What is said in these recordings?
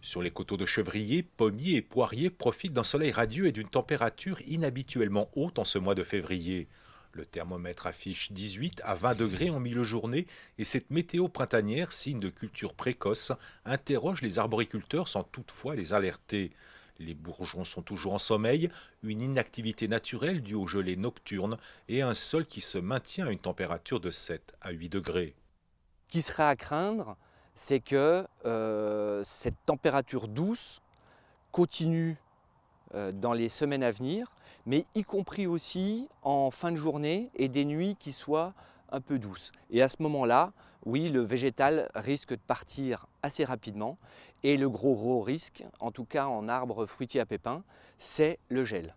Sur les coteaux de chevriers, pommiers et poiriers profitent d'un soleil radieux et d'une température inhabituellement haute en ce mois de février. Le thermomètre affiche 18 à 20 degrés en milieu de journée et cette météo printanière, signe de culture précoce, interroge les arboriculteurs sans toutefois les alerter. Les bourgeons sont toujours en sommeil, une inactivité naturelle due au gelée nocturne et un sol qui se maintient à une température de 7 à 8 degrés. Ce qui serait à craindre, c'est que cette température douce continue dans les semaines à venir, mais y compris aussi en fin de journée et des nuits qui soient un peu douces. Et à ce moment-là, oui, le végétal risque de partir assez rapidement et le gros risque, en tout cas en arbres fruitiers à pépins, c'est le gel.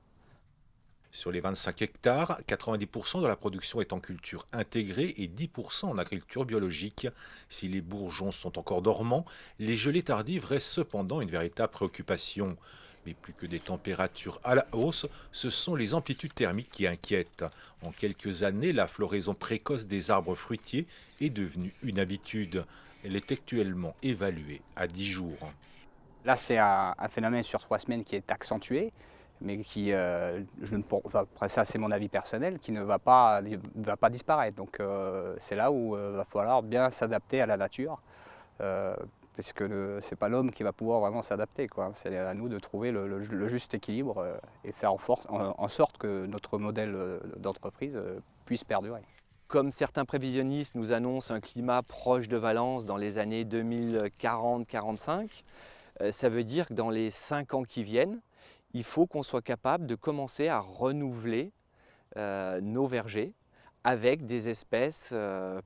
Sur les 25 hectares, 90% de la production est en culture intégrée et 10% en agriculture biologique. Si les bourgeons sont encore dormants, les gelées tardives restent cependant une véritable préoccupation. Mais plus que des températures à la hausse, ce sont les amplitudes thermiques qui inquiètent. En quelques années, la floraison précoce des arbres fruitiers est devenue une habitude. Elle est actuellement évaluée à 10 jours. Là, c'est un phénomène sur 3 semaines qui est accentué, mais qui, après ça c'est mon avis personnel, qui ne va pas disparaître. Donc c'est là où il va falloir bien s'adapter à la nature, puisque ce n'est pas l'homme qui va pouvoir vraiment s'adapter, quoi. C'est à nous de trouver le juste équilibre et faire en sorte que notre modèle d'entreprise puisse perdurer. Comme certains prévisionnistes nous annoncent un climat proche de Valence dans les années 2040-45, ça veut dire que dans les 5 ans qui viennent, il faut qu'on soit capable de commencer à renouveler nos vergers avec des espèces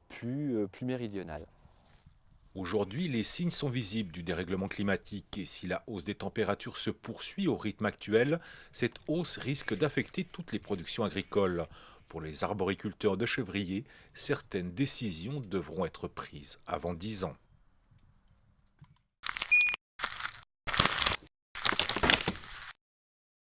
plus méridionales. Aujourd'hui, les signes sont visibles du dérèglement climatique et si la hausse des températures se poursuit au rythme actuel, cette hausse risque d'affecter toutes les productions agricoles. Pour les arboriculteurs de chevriers, certaines décisions devront être prises avant 10 ans.